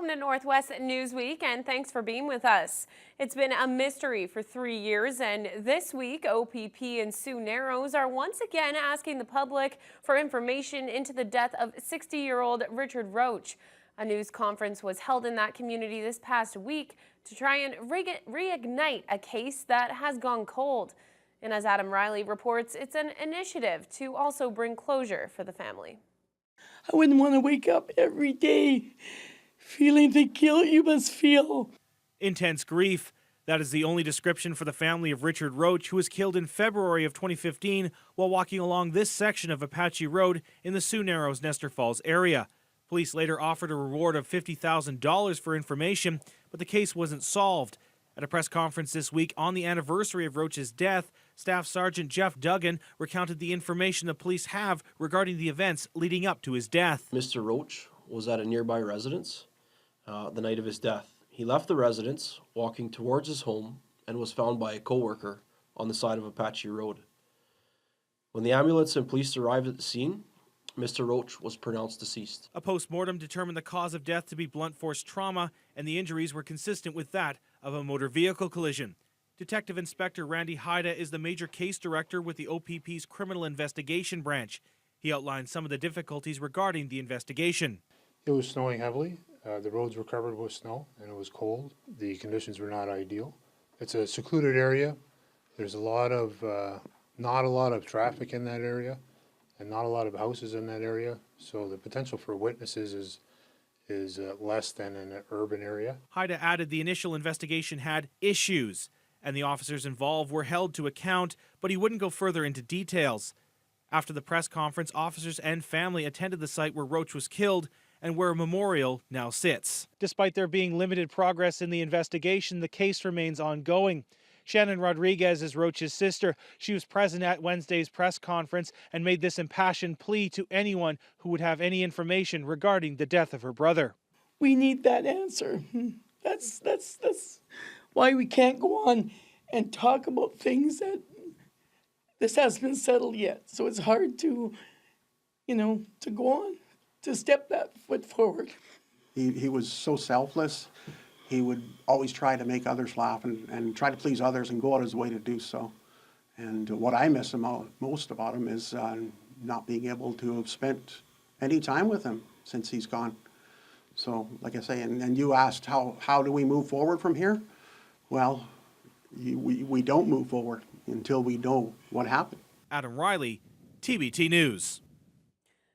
Welcome to Northwest Newsweek, and thanks for being with us. It's been a mystery for 3 years, and this week, OPP and Sue Narrows are once again asking the public for information into the death of 60-year-old Richard Roach. A news conference was held in that community this past week to try and reignite a case that has gone cold. And as Adam Riley reports, it's an initiative to also bring closure for the family. I wouldn't want to wake up every day feeling the guilt you must feel. Intense grief. That is the only description for the family of Richard Roach, who was killed in February of 2015 while walking along this section of Apache Road in the Sioux Narrows, Nestor Falls area. Police later offered a reward of $50,000 for information, but the case wasn't solved. At a press conference this week on the anniversary of Roach's death, Staff Sergeant Jeff Duggan recounted the information the police have regarding the events leading up to his death. Mr. Roach was at a nearby residence the night of his death. He left the residence, walking towards his home, and was found by a co-worker on the side of Apache Road. When the ambulance and police arrived at the scene, Mr. Roach was pronounced deceased. A post-mortem determined the cause of death to be blunt force trauma, and the injuries were consistent with that of a motor vehicle collision. Detective Inspector Randy Haida is the major case director with the OPP's Criminal Investigation Branch. He outlined some of the difficulties regarding the investigation. It was snowing heavily. The roads were covered with snow and it was cold. The conditions were not ideal. It's a secluded area. There's not a lot of traffic in that area and not a lot of houses in that area. So the potential for witnesses is less than in an urban area. Haida added the initial investigation had issues, and the officers involved were held to account, but he wouldn't go further into details. After the press conference, officers and family attended the site where Roach was killed and where a memorial now sits. Despite there being limited progress in the investigation, the case remains ongoing. Shannon Rodriguez is Roach's sister. She was present at Wednesday's press conference and made this impassioned plea to anyone who would have any information regarding the death of her brother. We need that answer. That's why we can't go on and talk about things that this hasn't been settled yet. So it's hard to go on, to step that foot forward. He was so selfless. He would always try to make others laugh and try to please others and go out his way to do so. And what I miss most about him is not being able to have spent any time with him since he's gone. So, like I say, and you asked how do we move forward from here? Well, we don't move forward until we know what happened. Adam Riley, TBT News.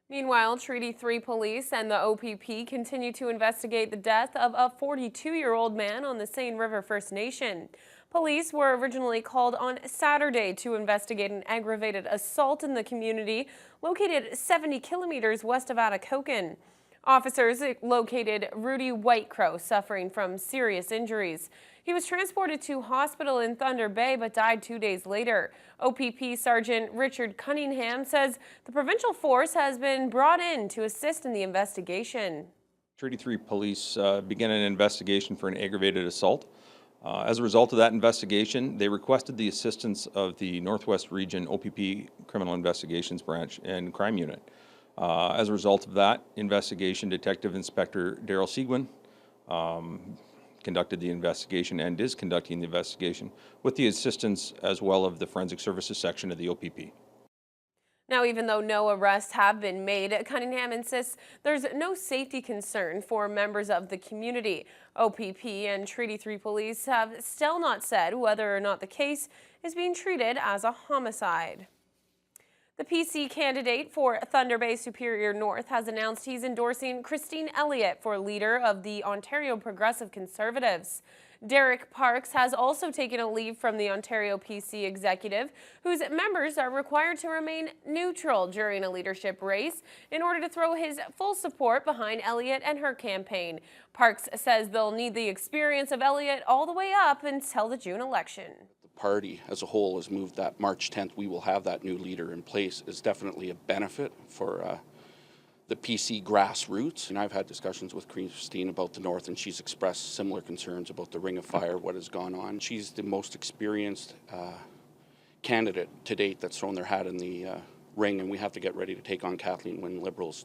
Meanwhile, Treaty 3 police and the OPP continue to investigate the death of a 42-year-old man on the Seine River First Nation. Police were originally called on Saturday to investigate an aggravated assault in the community located 70 kilometers west of Atikokan. Officers located Rudy Whitecrow suffering from serious injuries. He was transported to hospital in Thunder Bay but died 2 days later. OPP Sergeant Richard Cunningham says the provincial force has been brought in to assist in the investigation. Treaty 3 police began an investigation for an aggravated assault. As a result of that investigation, they requested the assistance of the Northwest Region OPP Criminal Investigations Branch and Crime Unit. As a result of that investigation, Detective Inspector Daryl Seguin conducted the investigation and is conducting the investigation with the assistance as well of the Forensic Services section of the OPP. Now, even though no arrests have been made, Cunningham insists there's no safety concern for members of the community. OPP and Treaty 3 police have still not said whether or not the case is being treated as a homicide. The PC candidate for Thunder Bay Superior North has announced he's endorsing Christine Elliott for leader of the Ontario Progressive Conservatives. Derek Parks has also taken a leave from the Ontario PC executive, whose members are required to remain neutral during a leadership race in order to throw his full support behind Elliott and her campaign. Parks says they'll need the experience of Elliott all the way up until the June election. Party as a whole has moved that March 10th we will have that new leader in place is definitely a benefit for the PC grassroots. And I've had discussions with Christine about the North, and she's expressed similar concerns about the Ring of Fire, what has gone on. She's the most experienced candidate to date that's thrown their hat in the ring, and we have to get ready to take on Kathleen Wynne Liberals.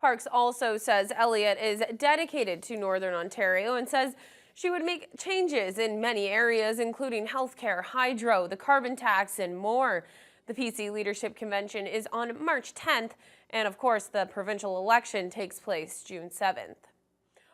Parks also says Elliott is dedicated to Northern Ontario and says she would make changes in many areas, including healthcare, hydro, the carbon tax, and more. The PC Leadership Convention is on March 10th, and of course, the provincial election takes place June 7th.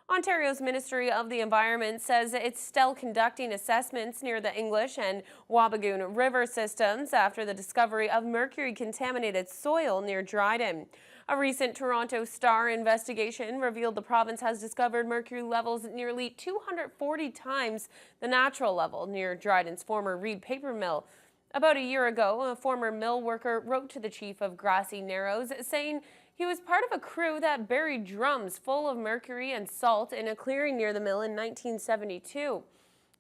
Ontario's Ministry of the Environment says it's still conducting assessments near the English and Wabigoon River systems after the discovery of mercury-contaminated soil near Dryden. A recent Toronto Star investigation revealed the province has discovered mercury levels nearly 240 times the natural level near Dryden's former Reed paper mill. About a year ago, a former mill worker wrote to the chief of Grassy Narrows saying he was part of a crew that buried drums full of mercury and salt in a clearing near the mill in 1972.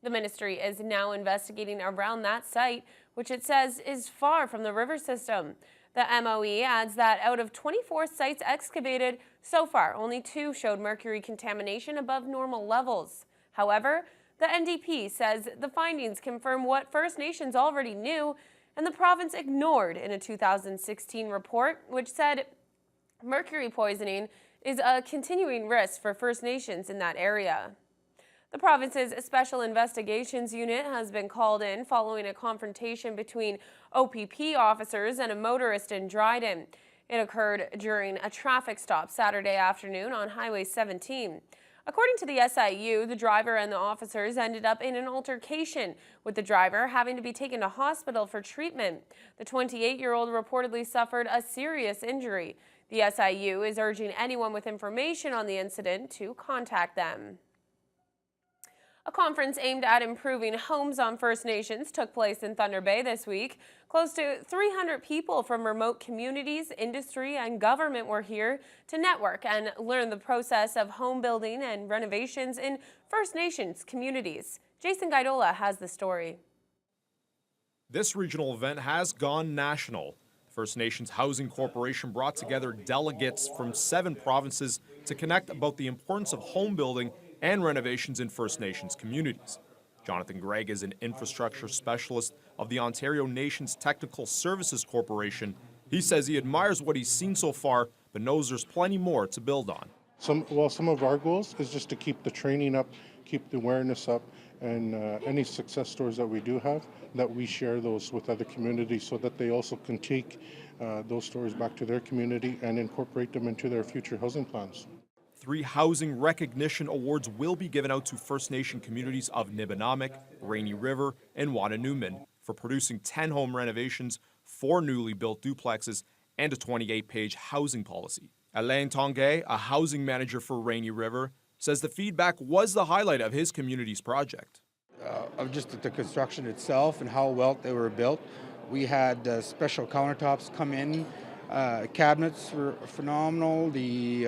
The ministry is now investigating around that site, which it says is far from the river system. The MOE adds that out of 24 sites excavated, so far only 2 showed mercury contamination above normal levels. However, the NDP says the findings confirm what First Nations already knew and the province ignored in a 2016 report, which said mercury poisoning is a continuing risk for First Nations in that area. The province's Special Investigations Unit has been called in following a confrontation between OPP officers and a motorist in Dryden. It occurred during a traffic stop Saturday afternoon on Highway 17. According to the SIU, the driver and the officers ended up in an altercation, with the driver having to be taken to hospital for treatment. The 28-year-old reportedly suffered a serious injury. The SIU is urging anyone with information on the incident to contact them. A conference aimed at improving homes on First Nations took place in Thunder Bay this week. Close to 300 people from remote communities, industry, and government were here to network and learn the process of home building and renovations in First Nations communities. Jason Gaidola has the story. This regional event has gone national. First Nations Housing Corporation brought together delegates from 7 provinces to connect about the importance of home building and renovations in First Nations communities. Jonathan Gregg is an infrastructure specialist of the Ontario Nations Technical Services Corporation. He says he admires what he's seen so far, but knows there's plenty more to build on. Some of our goals is just to keep the training up, keep the awareness up, and any success stories that we do have, that we share those with other communities so that they also can take those stories back to their community and incorporate them into their future housing plans. 3 housing recognition awards will be given out to First Nation communities of Nibinamik, Rainy River, and Watanoomin for producing 10 home renovations, 4 newly built duplexes, and a 28-page housing policy. Alain Tanguay, a housing manager for Rainy River, says the feedback was the highlight of his community's project. Of just the construction itself and how well they were built. We had special countertops come in. Cabinets were phenomenal. The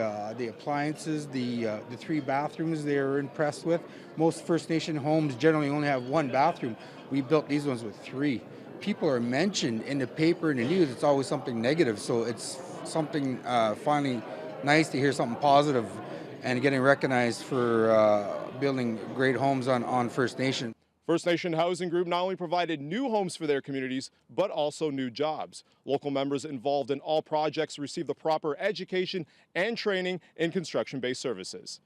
appliances, the 3 bathrooms they were impressed with. Most First Nation homes generally only have 1 bathroom. We built these ones with 3. People are mentioned in the paper and the news. It's always something negative, so it's something finally nice to hear something positive and getting recognized for building great homes on First Nation. First Nation Housing Group not only provided new homes for their communities, but also new jobs. Local members involved in all projects receive the proper education and training in construction-based services.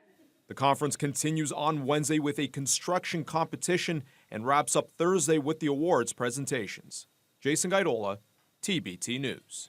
The conference continues on Wednesday with a construction competition and wraps up Thursday with the awards presentations. Jason Gaidola, TBT News.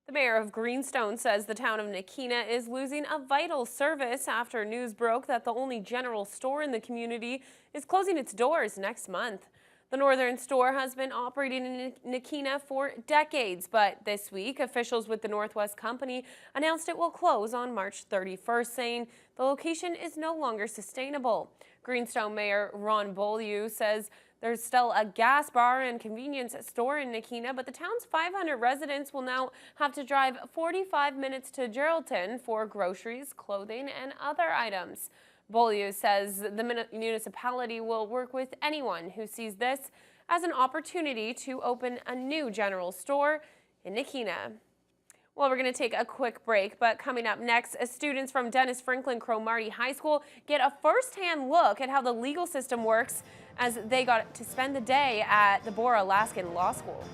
The mayor of Greenstone says the town of Nakina is losing a vital service after news broke that the only general store in the community is closing its doors next month. The Northern store has been operating in Nakina for decades, but this week, officials with the Northwest Company announced it will close on March 31st, saying the location is no longer sustainable. Greenstone Mayor Ron Beaulieu says there's still a gas bar and convenience store in Nakina, but the town's 500 residents will now have to drive 45 minutes to Geraldton for groceries, clothing, and other items. Beaulieu says the municipality will work with anyone who sees this as an opportunity to open a new general store in Nakina. Well, we're going to take a quick break, but coming up next, students from Dennis Franklin Cromartie High School get a first-hand look at how the legal system works as they got to spend the day at the Bora Alaskan Law School.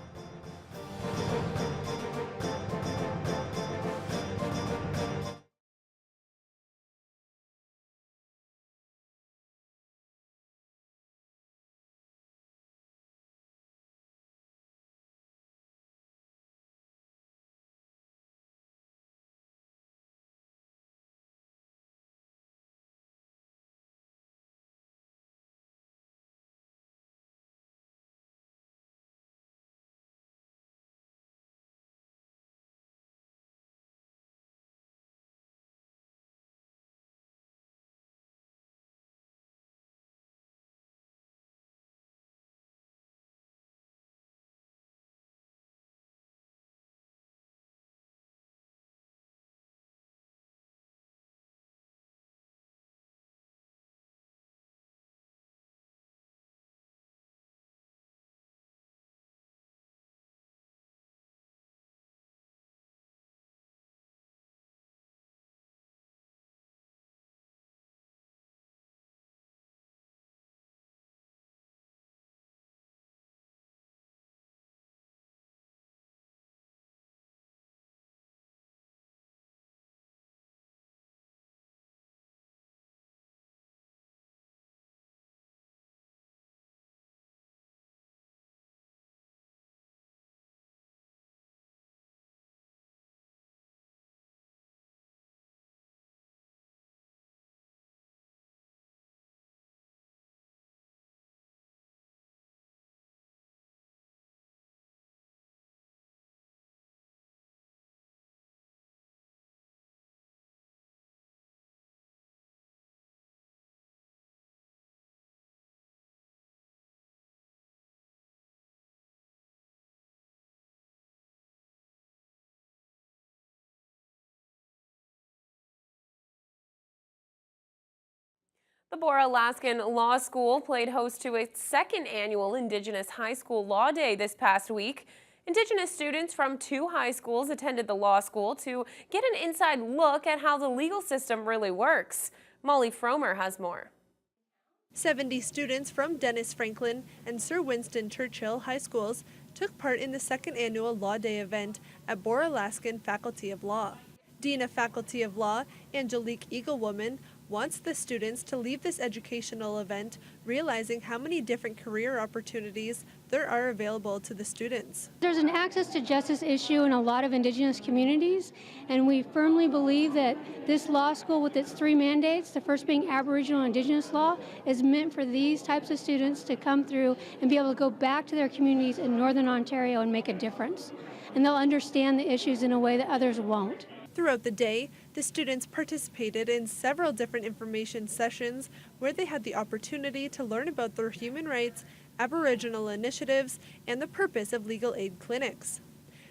The Bora-Alaskan Law School played host to its second annual Indigenous High School Law Day this past week. Indigenous students from 2 high schools attended the law school to get an inside look at how the legal system really works. Molly Fromer has more. 70 students from Dennis Franklin and Sir Winston Churchill High Schools took part in the second annual Law Day event at Bora-Alaskan Faculty of Law. Dean of Faculty of Law, Angelique Eaglewoman, wants the students to leave this educational event realizing how many different career opportunities there are available to the students. There's an access to justice issue in a lot of Indigenous communities, and we firmly believe that this law school with its 3 mandates, the first being Aboriginal and Indigenous law, is meant for these types of students to come through and be able to go back to their communities in Northern Ontario and make a difference. And they'll understand the issues in a way that others won't. Throughout the day, the students participated in several different information sessions where they had the opportunity to learn about their human rights, Aboriginal initiatives, and the purpose of legal aid clinics.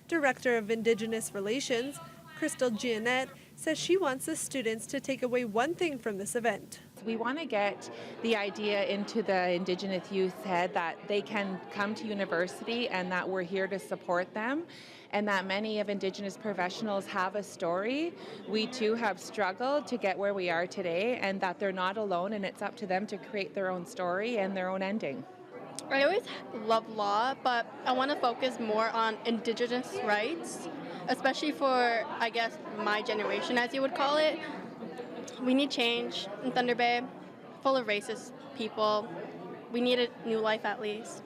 Director of Indigenous Relations, Crystal Giannette, says she wants the students to take away one thing from this event. We want to get the idea into the Indigenous youth's head that they can come to university and that we're here to support them, and that many of Indigenous professionals have a story. We too have struggled to get where we are today, and that they're not alone, and it's up to them to create their own story and their own ending. I always love law, but I want to focus more on Indigenous rights, especially for, I guess, my generation, as you would call it. We need change in Thunder Bay, full of racist people. We need a new life at least.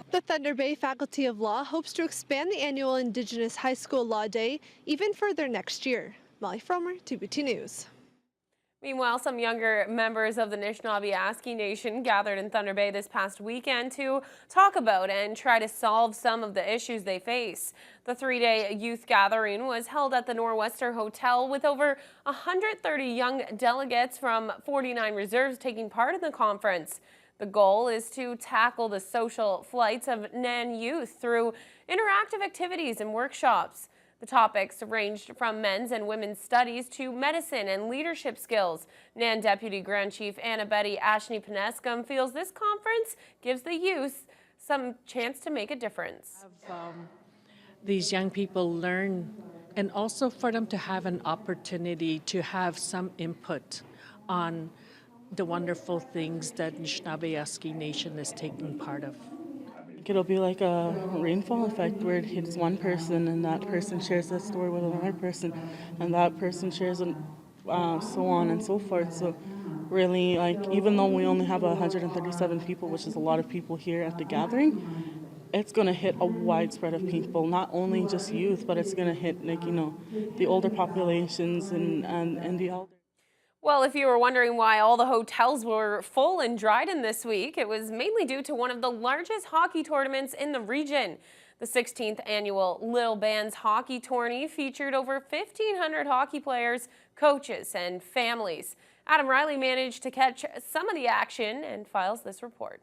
The Thunder Bay Faculty of Law hopes to expand the annual Indigenous High School Law Day even further next year. Molly Fromer, TBT News. Meanwhile, some younger members of the Anishinaabe Nation gathered in Thunder Bay this past weekend to talk about and try to solve some of the issues they face. The 3-day youth gathering was held at the Nor'Wester Hotel with over 130 young delegates from 49 reserves taking part in the conference. The goal is to tackle the social flights of Nan youth through interactive activities and workshops. The topics ranged from men's and women's studies to medicine and leadership skills. Nan Deputy Grand Chief Anna Betty Ashney Penescum feels this conference gives the youth some chance to make a difference. These young people learn, and also for them to have an opportunity to have some input on the wonderful things that Anishinaabe Nation is taking part of. It'll be like a rainfall effect where it hits one person and that person shares that story with another person and that person shares it, so on and so forth. So really, like, even though we only have 137 people, which is a lot of people here at the gathering, it's going to hit a wide spread of people, not only just youth, but it's going to hit, like, you know, the older populations and the elders. Well, if you were wondering why all the hotels were full in Dryden this week, it was mainly due to one of the largest hockey tournaments in the region. The 16th annual Little Bands Hockey Tourney featured over 1,500 hockey players, coaches, and families. Adam Riley managed to catch some of the action and files this report.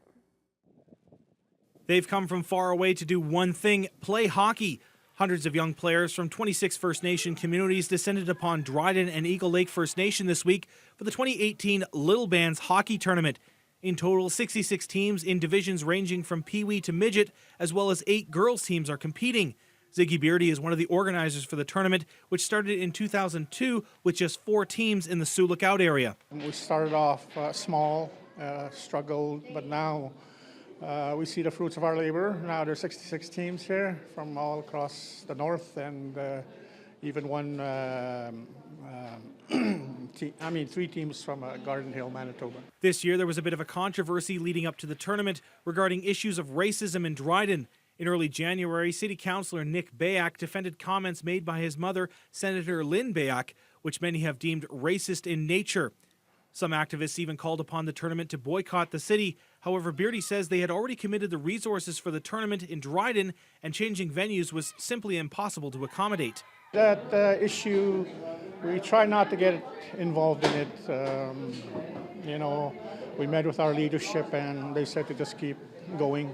They've come from far away to do one thing: play hockey. Hundreds of young players from 26 First Nation communities descended upon Dryden and Eagle Lake First Nation this week for the 2018 Little Bands Hockey Tournament. In total, 66 teams in divisions ranging from Pee-wee to midget, as well as 8 girls teams are competing. Ziggy Beardy is one of the organizers for the tournament, which started in 2002 with just 4 teams in the Sioux Lookout area. We started off small, struggled, but now we see the fruits of our labor. Now there's 66 teams here from all across the north, and even one, 3 teams from Garden Hill, Manitoba. This year there was a bit of a controversy leading up to the tournament regarding issues of racism in Dryden. In early January, City Councillor Nick Bayak defended comments made by his mother, Senator Lynn Bayak, which many have deemed racist in nature. Some activists even called upon the tournament to boycott the city. However, Beardy says they had already committed the resources for the tournament in Dryden, and changing venues was simply impossible to accommodate. That issue, we try not to get involved in it. You know, we met with our leadership and they said to just keep going.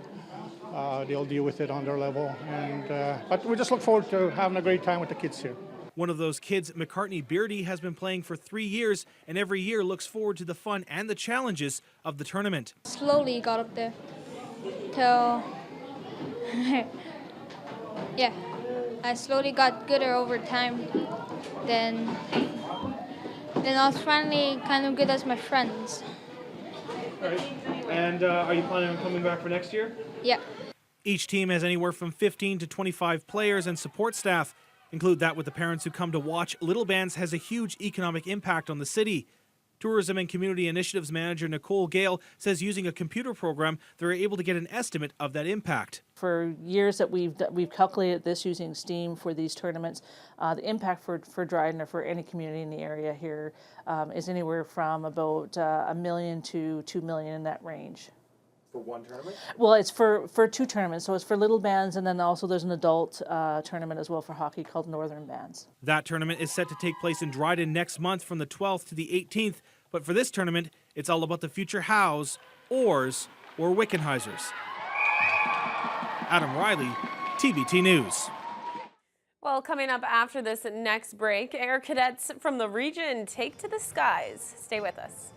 They'll deal with it on their level. But we just look forward to having a great time with the kids here. One of those kids, McCartney Beardy, has been playing for 3 years and every year looks forward to the fun and the challenges of the tournament. Slowly got up there till, yeah, I slowly got gooder over time. Then I was finally kind of good as my friends. All right. And are you planning on coming back for next year? Yeah. Each team has anywhere from 15 to 25 players and support staff. Include that with the parents who come to watch. Little Bands has a huge economic impact on the city. Tourism and Community Initiatives Manager Nicole Gale says using a computer program, they're able to get an estimate of that impact. For years that we've calculated this using STEAM for these tournaments, the impact for Dryden or for any community in the area here is anywhere from about $1 million to $2 million in that range. For one tournament? Well, it's for 2 tournaments. So it's for little bands, and then also there's an adult tournament as well for hockey called Northern Bands. That tournament is set to take place in Dryden next month from the 12th to the 18th. But for this tournament, it's all about the future Hows, Orrs, or Wickenheisers. Adam Riley, TBT News. Well, coming up after this next break, Air Cadets from the region take to the skies. Stay with us.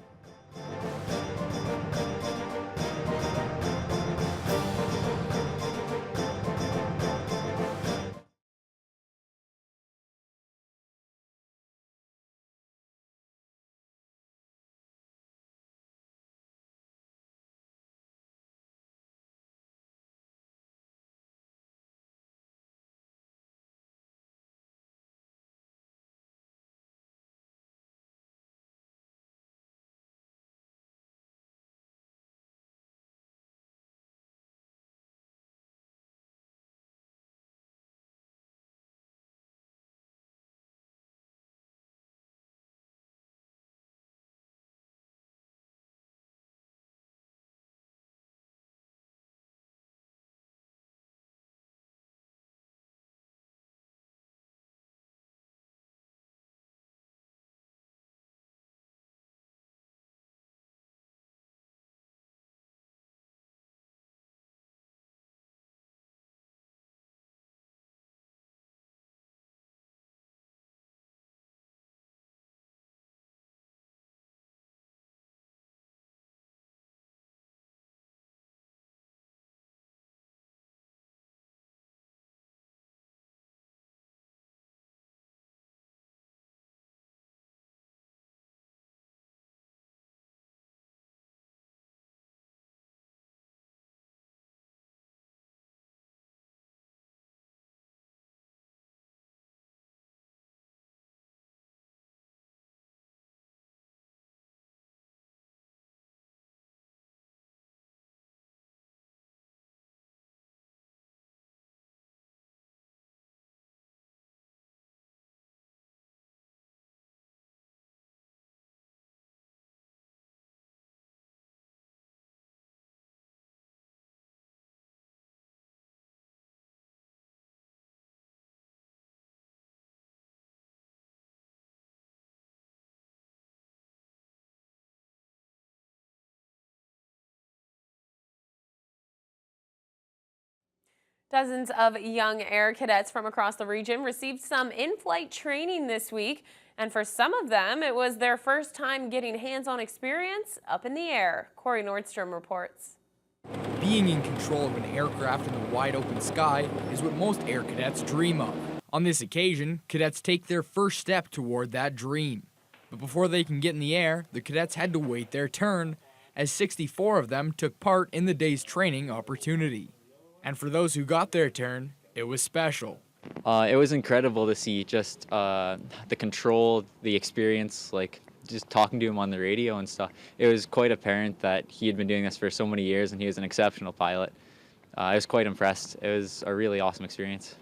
Dozens of young Air Cadets from across the region received some in-flight training this week, and for some of them, it was their first time getting hands-on experience up in the air. Corey Nordstrom reports. Being in control of an aircraft in the wide open sky is what most Air Cadets dream of. On this occasion, cadets take their first step toward that dream. But before they can get in the air, the cadets had to wait their turn, as 64 of them took part in the day's training opportunity. And for those who got their turn, it was special. It was incredible to see just the control, the experience, like just talking to him on the radio and stuff. It was quite apparent that he had been doing this for so many years and he was an exceptional pilot. I was quite impressed. It was a really awesome experience.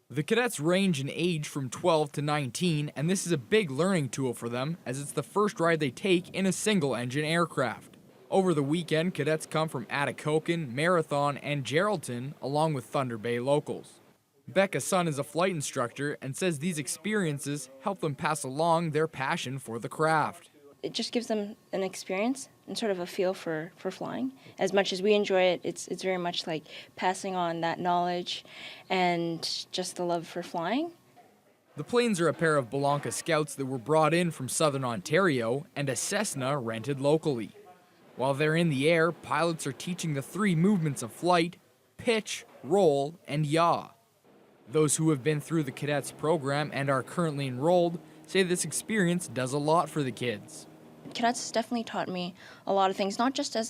The cadets range in age from 12 to 19, and this is a big learning tool for them as it's the first ride they take in a single-engine aircraft. Over the weekend, cadets come from Atikokan, Marathon, and Geraldton, along with Thunder Bay locals. Becca Sun is a flight instructor and says these experiences help them pass along their passion for the craft. It just gives them an experience and sort of a feel for flying. As much as we enjoy it, it's very much like passing on that knowledge and just the love for flying. The planes are a pair of Bellanca Scouts that were brought in from southern Ontario and a Cessna rented locally. While they're in the air, pilots are teaching the 3 movements of flight: pitch, roll, and yaw. Those who have been through the cadets program and are currently enrolled say this experience does a lot for the kids. Cadets has definitely taught me a lot of things, not just as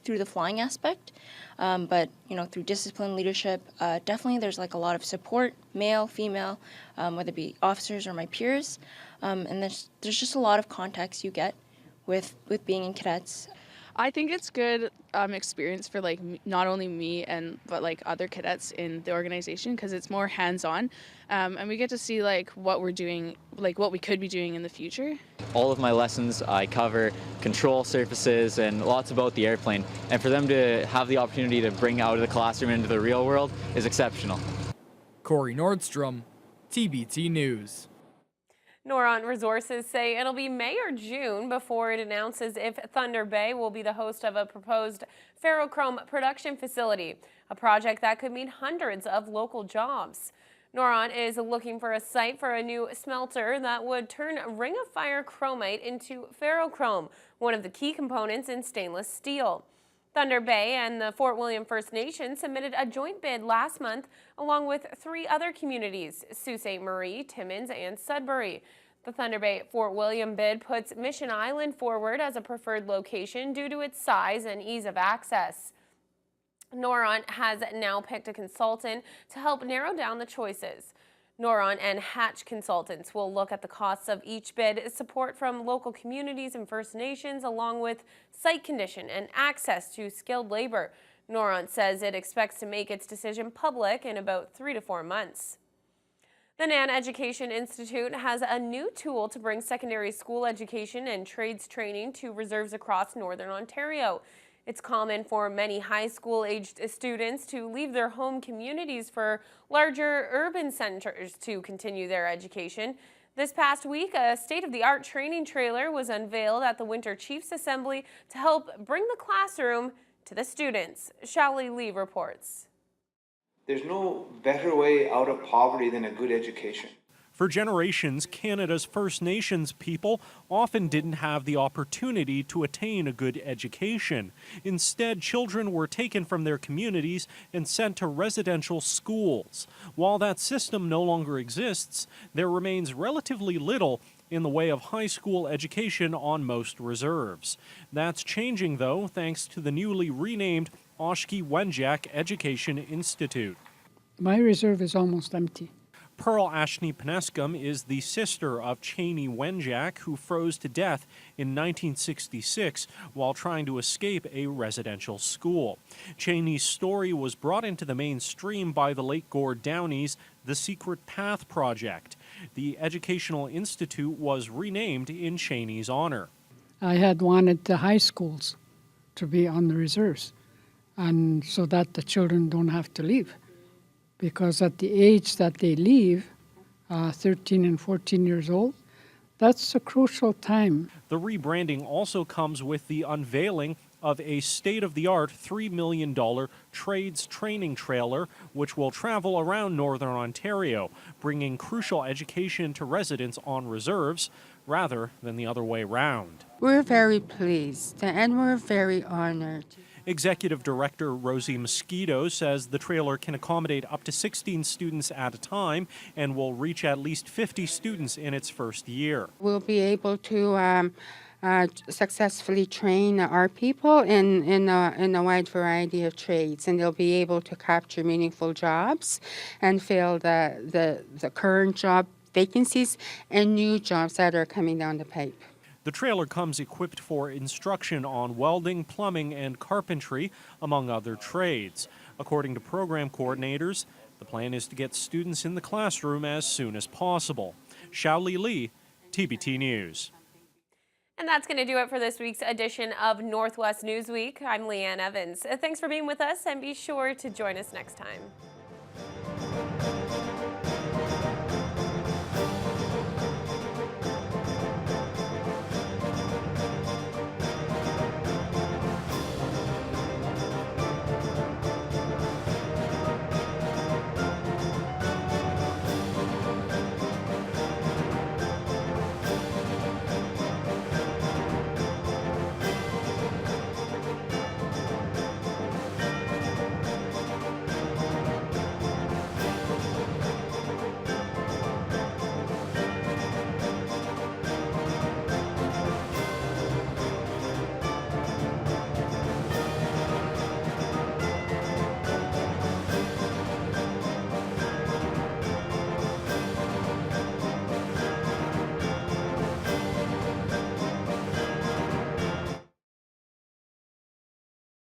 through the flying aspect, but through discipline, leadership. Definitely, there's a lot of support, male, female, whether it be officers or my peers, and there's just a lot of contacts you get with being in cadets. I think it's good experience for not only me but other cadets in the organization, because it's more hands-on, and we get to see what we're doing, what we could be doing in the future. All of my lessons, I cover control surfaces and lots about the airplane, and for them to have the opportunity to bring out of the classroom into the real world is exceptional. Corey Nordstrom, TBT News. Noront Resources say it'll be May or June before it announces if Thunder Bay will be the host of a proposed ferrochrome production facility, a project that could mean hundreds of local jobs. Noront is looking for a site for a new smelter that would turn Ring of Fire chromite into ferrochrome, one of the key components in stainless steel. Thunder Bay and the Fort William First Nation submitted a joint bid last month, along with 3 other communities: Sault Ste. Marie, Timmins, and Sudbury. The Thunder Bay Fort William bid puts Mission Island forward as a preferred location due to its size and ease of access. Noront has now picked a consultant to help narrow down the choices. Noront and Hatch Consultants will look at the costs of each bid, support from local communities and First Nations, along with site condition and access to skilled labor. Noront says it expects to make its decision public in about 3 to 4 months. The NAN Education Institute has a new tool to bring secondary school education and trades training to reserves across Northern Ontario. It's common for many high school-aged students to leave their home communities for larger urban centers to continue their education. This past week, a state-of-the-art training trailer was unveiled at the Winter Chiefs Assembly to help bring the classroom to the students. Shally Lee reports. There's no better way out of poverty than a good education. For generations, Canada's First Nations people often didn't have the opportunity to attain a good education. Instead, children were taken from their communities and sent to residential schools. While that system no longer exists, there remains relatively little in the way of high school education on most reserves. That's changing, though, thanks to the newly renamed Oshkie Wenjack Education Institute. My reserve is almost empty. Pearl Ashney Penescum is the sister of Cheney Wenjack, who froze to death in 1966 while trying to escape a residential school. Cheney's story was brought into the mainstream by the Lake Gore Downies' The Secret Path Project. The Educational Institute was renamed in Cheney's honor. I had wanted the high schools to be on the reserves, and so that the children don't have to leave. Because at the age that they leave, 13 and 14 years old, that's a crucial time. The rebranding also comes with the unveiling of a state-of-the-art $3 million trades training trailer, which will travel around Northern Ontario, bringing crucial education to residents on reserves rather than the other way round. We're very pleased and we're very honored. Executive Director Rosie Mosquito says the trailer can accommodate up to 16 students at a time and will reach at least 50 students in its first year. We'll be able to successfully train our people in a wide variety of trades, and they'll be able to capture meaningful jobs and fill the current job vacancies and new jobs that are coming down the pipe. The trailer comes equipped for instruction on welding, plumbing, and carpentry, among other trades. According to program coordinators, the plan is to get students in the classroom as soon as possible. Shally Lee, TBT News. And that's going to do it for this week's edition of Northwest Newsweek. I'm Leanne Evans. Thanks for being with us, and be sure to join us next time.